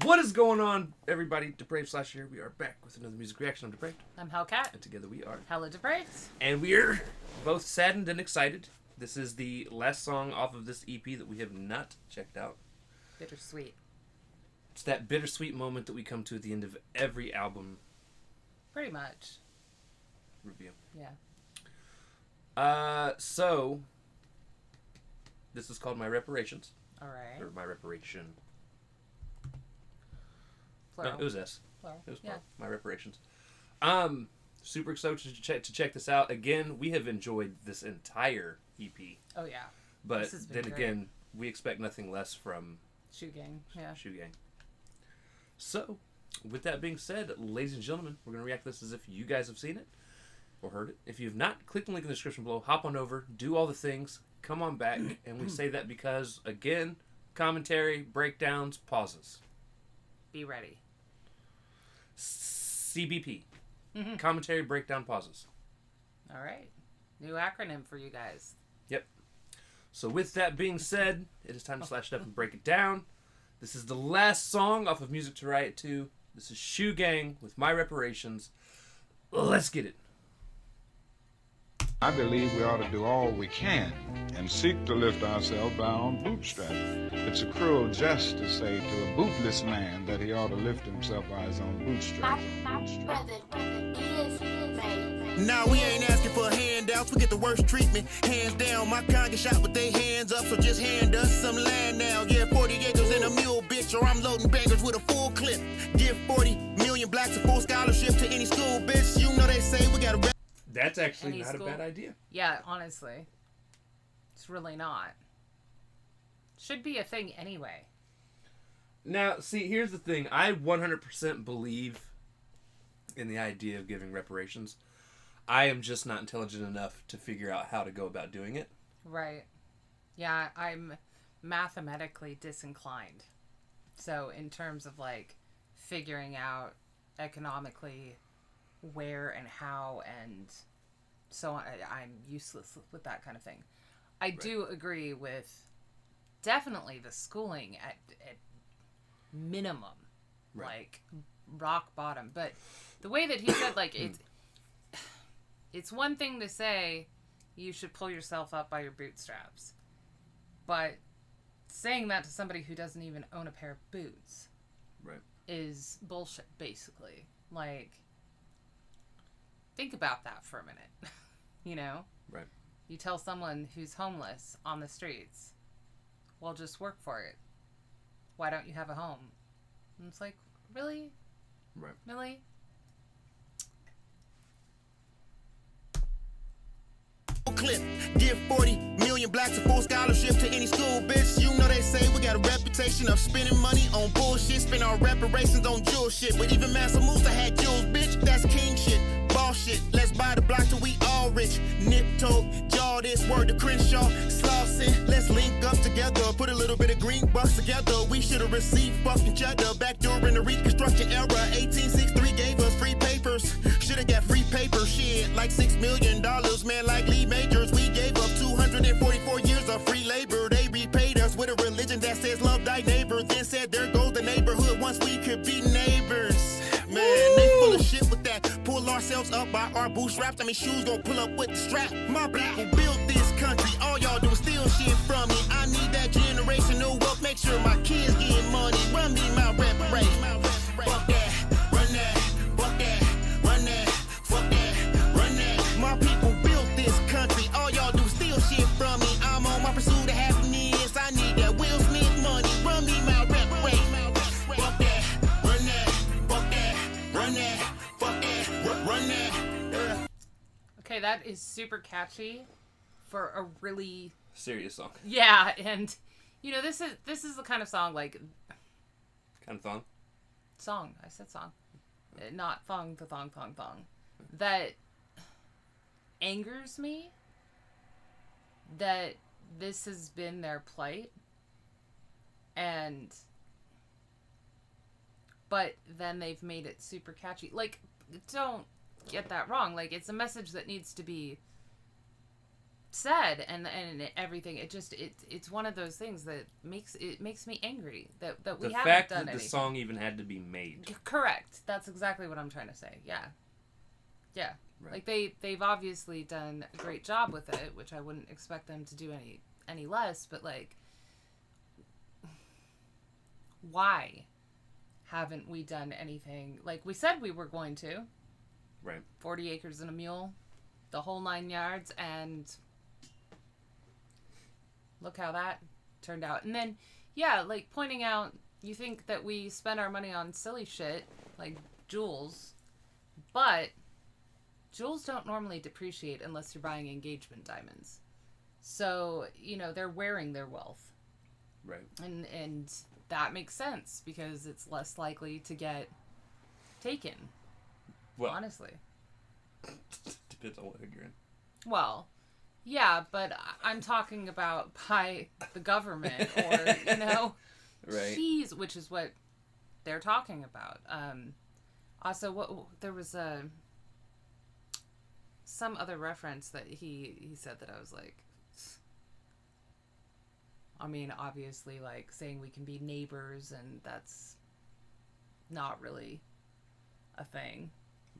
What is going on, everybody? Depraved / here. We are back with another music reaction. I'm Depraved. I'm Hellcat. And together we are HellaDepraved. And we're both saddened and excited. This is the last song off of this EP that we have not checked out. Bittersweet. It's that bittersweet moment that we come to at the end of every album. Pretty much. Review. Yeah. So this is called My Reparations. All right. Or My Reparation. Plural. No, it was S. Plural. It was yeah. My Reparations. Super excited to check this out. Again, we have enjoyed this entire EP. Oh, yeah. But then great. again, we expect nothing less from Shoe Gang. Yeah. Shoe Gang. So, with that being said, ladies and gentlemen, we're going to react to this as if you guys have seen it or heard it. If you have not, click the link in the description below, hop on over, do all the things, come on back, and we say that because, again, commentary, breakdowns, pauses. Be ready. CBP. Commentary, breakdown, pauses. All right. New acronym for you guys. Yep. So with that being said, it is time to slash it up and break it down. This is the last song off of Music to Riot 2. This is Shoe Gang with My Reparations. Let's get it. I believe we ought to do all we can and seek to lift ourselves by our own bootstraps. It's a cruel jest to say to a bootless man that he ought to lift himself by his own bootstraps. Nah, we ain't asking for handouts, we get the worst treatment. Hands down, my kind get shot with their hands up, so just hand us some land now. Yeah, 40 acres and a mule, bitch, or I'm loading bangers with a full clip. Give 40 million blacks a full scholarship to any school, bitch. You know they say we gotta... That's actually Any not school? a bad idea. Yeah, honestly. It's really not. Should be a thing anyway. Now, see, here's the thing. I 100% believe in the idea of giving reparations. I am just not intelligent enough to figure out how to go about doing it. Right. Yeah, I'm mathematically disinclined. So in terms of like figuring out economically where and how and so on, I'm useless with that kind of thing. I do agree with definitely the schooling at minimum, like rock bottom. But the way that he said, like, it's one thing to say you should pull yourself up by your bootstraps, but saying that to somebody who doesn't even own a pair of boots is bullshit, basically. Like, think about that for a minute. You know? Right. You tell someone who's homeless on the streets, well, just work for it. Why don't you have a home? And it's like, really? Right. Really? Clip. Give 40 million blacks a full scholarship to any school, bitch. You know they say we got a reputation of spending money on bullshit, spend our reparations on jewel shit. But even Massa Musa had jewels, bitch. That's king shit. Ball shit. Let's buy the block till we all rich. Nip toe, jaw this word to Crenshaw. Slauson. Let's link up together. Put a little bit of green bucks together. We should have received fucking cheddar back during the Reconstruction era. 1863 gave us free papers. Should have got free paper shit. Like $6 million, man, like Lee Majors. We gave up 244 years of free labor. They repaid us with a religion that says love thy neighbor. Then said there goes the neighborhood once we could be neighbors. Man, they full of shit with that. Pull ourselves up by our bootstraps. I mean, shoes gon' pull up with the strap. My people built this country. All y'all do is steal shit from me. I need that generational wealth. Make sure my kids get money. Run me my reparations. Fuck that. Run that. Fuck that. Run that. Fuck that. Run that. My people built this country. All y'all do is steal shit from me. I'm on my pursuit of happiness. I need that Will Smith money. Run me my reparations. Fuck that. Run that. Fuck that. Run that. Fuck that. Run that. Okay, that is super catchy for a really Serious song. yeah, and you know this is the kind of song like Kind of thong. song. I said song, not thong to thong that angers me. That this has been their plight, and but then they've made it super catchy. Like, don't get that wrong. Like, it's a message that needs to be said and everything. It's one of those things that makes me angry that we haven't done anything. The fact that the song even had to be made. Correct. That's exactly what I'm trying to say. Yeah. Right. Like they've obviously done a great job with it, which I wouldn't expect them to do any less, but like, why haven't we done anything like we said we were going to? Right. 40 acres and a mule, the whole 9 yards, and look how that turned out. And then, yeah, like pointing out, you think that we spend our money on silly shit like jewels, but jewels don't normally depreciate unless you're buying engagement diamonds. So, you know, they're wearing their wealth. Right. And that makes sense because it's less likely to get taken. Well, honestly. Depends on what hood you're in. Well, yeah, but I'm talking about by the government or, you know, right. Jeez, which is what they're talking about. Also, there was some other reference that he said that I was like, I mean, obviously, like, saying we can be neighbors, and that's not really a thing.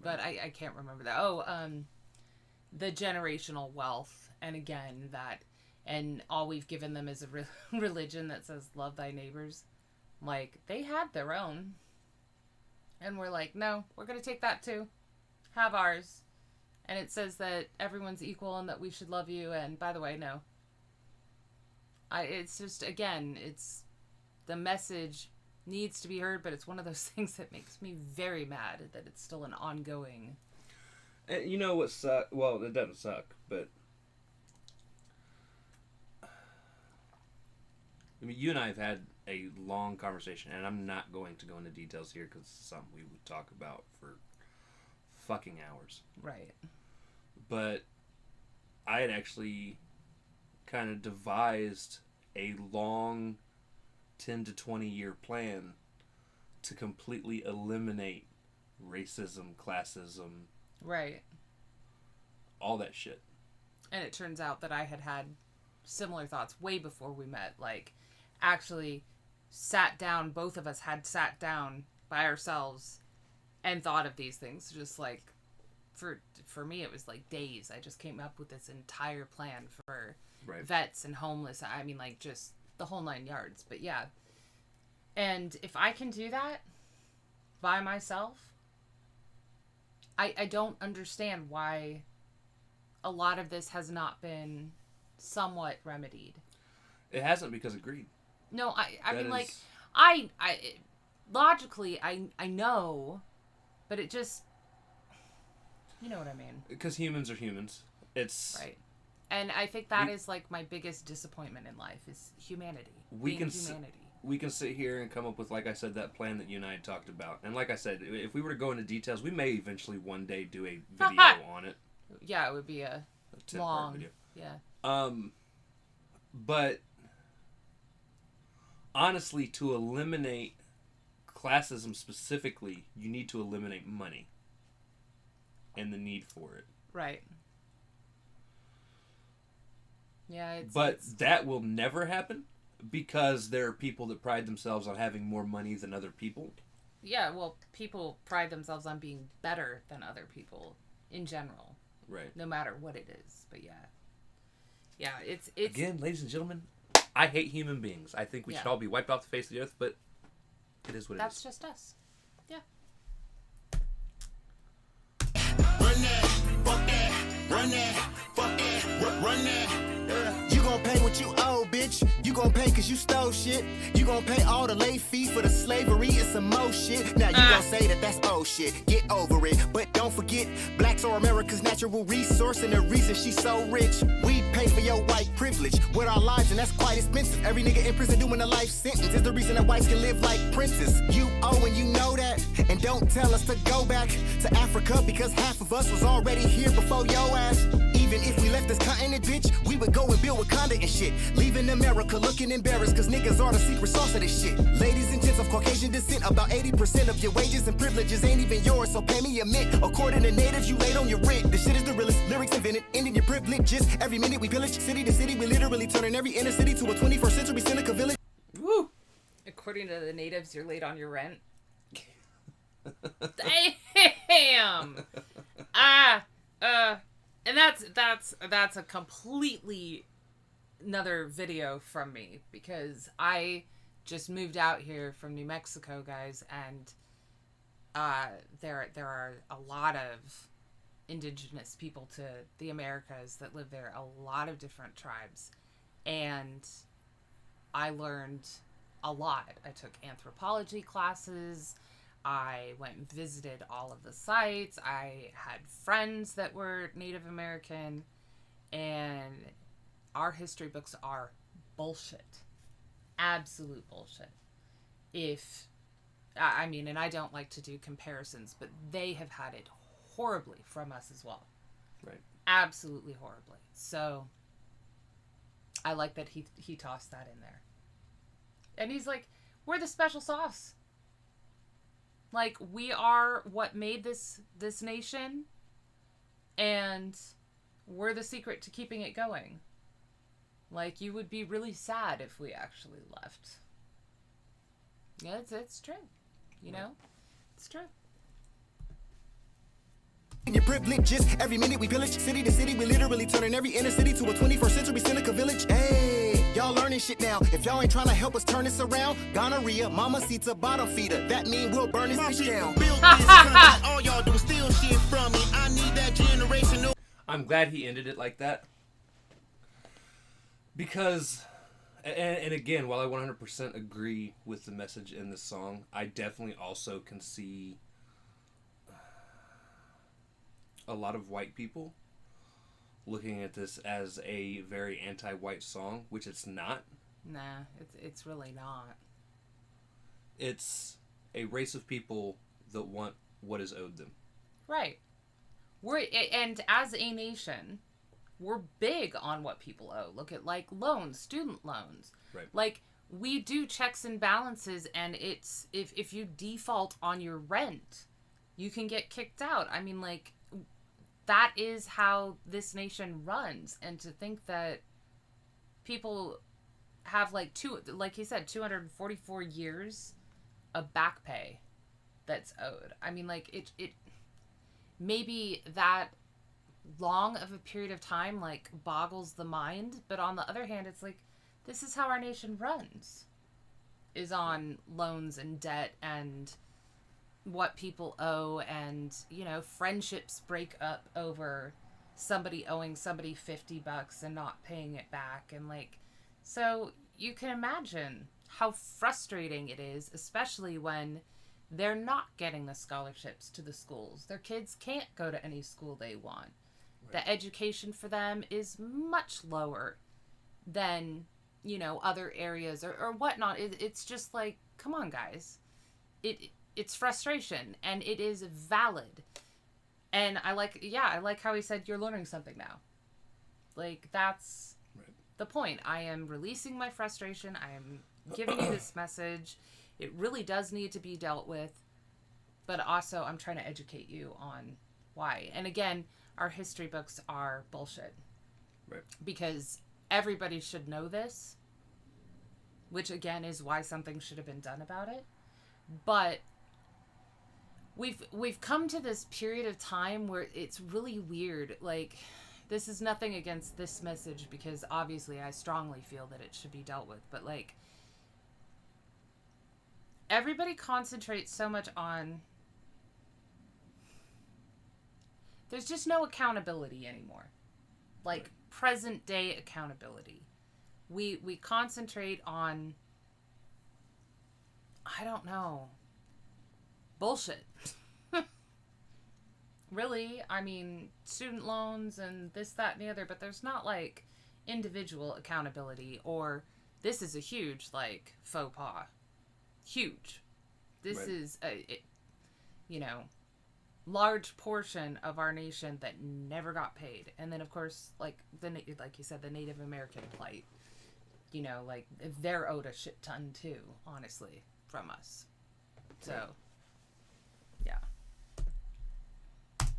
Right. But I can't remember that. Oh, the generational wealth, and again, that, and all we've given them is a religion that says, love thy neighbors. Like, they had their own. And we're like, no, we're going to take that too. Have ours. And it says that everyone's equal and that we should love you, and by the way, no. It's just, again, it's the message needs to be heard, but it's one of those things that makes me very mad that it's still an ongoing. You know what sucks? Well, it doesn't suck, but I mean, you and I have had a long conversation, and I'm not going to go into details here because it's something we would talk about for fucking hours. Right. But I had actually kind of devised a long 10 to 20 year plan to completely eliminate racism, classism, right, all that shit. And it turns out that I had similar thoughts way before we met. Like, actually sat down, both of us had sat down by ourselves and thought of these things. Just like, for me, it was like days. I just came up with this entire plan for right. Vets and homeless. I mean, like, just the whole 9 yards. But yeah. And if I can do that by myself, I don't understand why a lot of this has not been somewhat remedied. It hasn't because of greed. No, I mean, like, I logically, I know, but it just, you know what I mean. Because humans are humans. It's... Right. And I think that is, like, my biggest disappointment in life is humanity. We can sit here and come up with, like I said, that plan that you and I had talked about. And like I said, if we were to go into details, we may eventually one day do a video on it. Yeah, it would be a 10-part video. Yeah. But honestly, to eliminate classism specifically, you need to eliminate money and the need for it. Right. Yeah, but that will never happen because there are people that pride themselves on having more money than other people. Yeah, well, people pride themselves on being better than other people in general. Right. No matter what it is. But yeah. Yeah, it's... Again, ladies and gentlemen, I hate human beings. I think we should all be wiped off the face of the earth, but it is what it is. That's just us. Yeah. Run that, fuck that, run that, fuck that, run that. You gon' pay what you owe, bitch. You gon' pay cause you stole shit. You gon' pay all the late fee for the slavery and some more shit. Now you gon' say that that's old shit. Get over it. But don't forget, blacks are America's natural resource and the reason she's so rich. We pay for your white privilege with our lives and that's quite expensive. Every nigga in prison doing a life sentence is the reason that whites can live like princes. You owe and you know that. And don't tell us to go back to Africa because half of us was already here before your ass. Even if we left this continent, bitch, we would go and build Wakanda and shit. Leaving America looking embarrassed, cause niggas are the secret sauce of this shit. Ladies and gents of Caucasian descent, about 80% of your wages and privileges ain't even yours, so pay me a mint. According to natives, you late on your rent. This shit is the realest, lyrics invented, ending your privileges. Every minute we pillage, city to city, we literally turning every inner city to a 21st century Seneca village. Woo! According to the natives, you're late on your rent. Damn! And that's a completely another video from me, because I just moved out here from New Mexico, guys, and there are a lot of indigenous people to the Americas that live there, a lot of different tribes, and I learned a lot. I took anthropology classes. I went and visited all of the sites. I had friends that were Native American, and our history books are bullshit. Absolute bullshit. And I don't like to do comparisons, but they have had it horribly from us as well. Right. Absolutely horribly. So I like that he tossed that in there. And he's like, we're the special sauce. Like, we are what made this nation, and we're the secret to keeping it going. Like, you would be really sad if we actually left. Yeah, it's true. You know? It's true. Your privileges, every minute we pillage, city to city, we literally turning every inner city to a 21st century Seneca village. Hey, y'all learning shit now. If y'all ain't trying to help us turn this around, gonorrhea, mamacita, bottom feeder. That mean we'll burn this bitch down. Build this country, all y'all do steal shit from me. I need that generation. I'm glad he ended it like that. Because, and again, while I 100% agree with the message in this song, I definitely also can see a lot of white people looking at this as a very anti-white song, which it's not. Nah, it's really not. It's a race of people that want what is owed them. Right. And as a nation, we're big on what people owe. Look at, like, loans, student loans. Right. Like, we do checks and balances, and it's if you default on your rent, you can get kicked out. I mean, like, that is how this nation runs. And to think that people have, like he said, 244 years of back pay that's owed. I mean, like, it maybe that long of a period of time, like, boggles the mind. But on the other hand, it's like, this is how our nation runs, is on loans and debt and what people owe, and, you know, friendships break up over somebody owing somebody $50 and not paying it back. And, like, so you can imagine how frustrating it is, especially when they're not getting the scholarships to the schools. Their kids can't go to any school they want. Right. The education for them is much lower than, you know, other areas or whatnot. It's just like, come on, guys. It's frustration, and it is valid. And I like how he said, you're learning something now. Like, that's right. The point. I am releasing my frustration. I am giving you this message. It really does need to be dealt with. But also, I'm trying to educate you on why. And again, our history books are bullshit. Right. Because everybody should know this. Which, again, is why something should have been done about it. But we've come to this period of time where it's really weird. Like, this is nothing against this message, because obviously I strongly feel that it should be dealt with. But, like, everybody concentrates so much on... There's just no accountability anymore. Like, right. Present day accountability. We concentrate on... I don't know. Bullshit. Really, I mean, student loans and this, that, and the other, but there's not, like, individual accountability, or this is a huge, like, faux pas. Huge. This right. is, you know, large portion of our nation that never got paid. And then, of course, like you said, the Native American plight. You know, like, they're owed a shit ton, too, honestly, from us. So, yeah.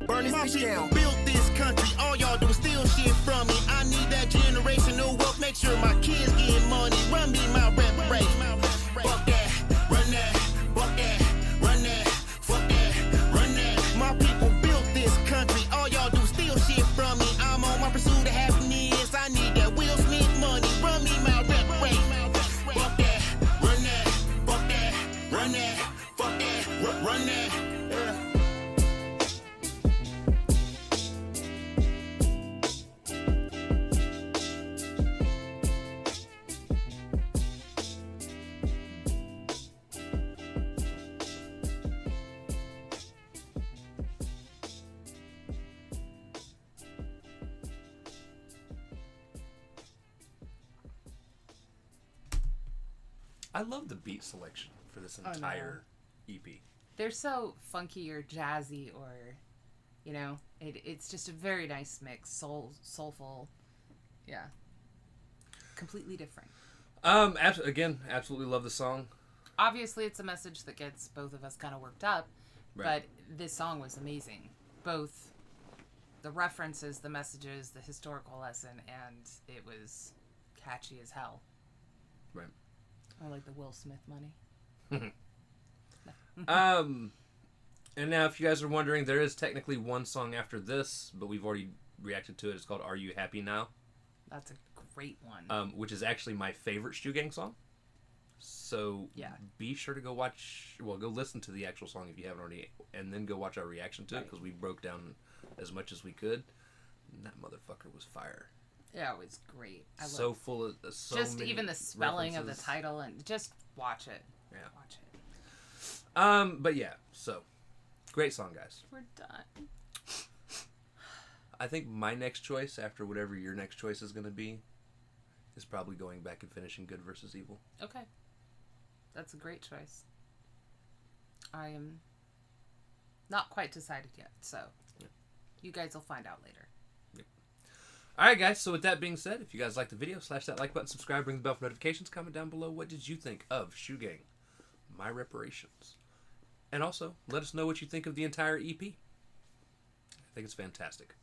Burn this bitch down. Built this country. All y'all do is steal shit from me. I need that generational wealth. Make sure my kids get money. Run me my reparations. Fuck that. Run that. Fuck that. Run that. Fuck that. Run that. My people built this country. All y'all do is steal shit from me. I'm on my pursuit of happiness. I need that Will Smith money. Run me my reparations. Fuck that. Run that. Fuck that. Run that. Fuck that. Run that. I love the beat selection for this entire EP. They're so funky or jazzy or, you know, it's just a very nice mix. Soulful. Yeah. Completely different. Absolutely love the song. Obviously, it's a message that gets both of us kind of worked up, but this song was amazing. Both the references, the messages, the historical lesson, and it was catchy as hell. Right. I like the Will Smith money. And now if you guys are wondering, there is technically one song after this, but we've already reacted to it. It's called Are You Happy Now? That's a great one. Which is actually my favorite Shoegang song. So yeah, be sure to go listen to the actual song if you haven't already, and then go watch our reaction to it, because we broke down as much as we could. And that motherfucker was fire. Yeah, it was great. So full of just many even the spelling references of the title, and just watch it. Yeah, watch it. But yeah, so great song, guys. We're done. I think my next choice, after whatever your next choice is going to be, is probably going back and finishing Good versus Evil. Okay, that's a great choice. I am not quite decided yet, so you guys will find out later. Alright guys, so with that being said, if you guys liked the video, slash that like button, subscribe, ring the bell for notifications, comment down below what did you think of Shoegang, My Reparations. And also, let us know what you think of the entire EP. I think it's fantastic.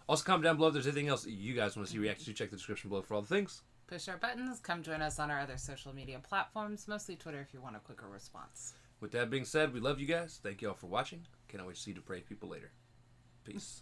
Also comment down below if there's anything else that you guys want to see react to. Check the description below for all the things. Push our buttons, come join us on our other social media platforms, mostly Twitter if you want a quicker response. With that being said, we love you guys. Thank you all for watching. Can't always see depraved people later. Peace.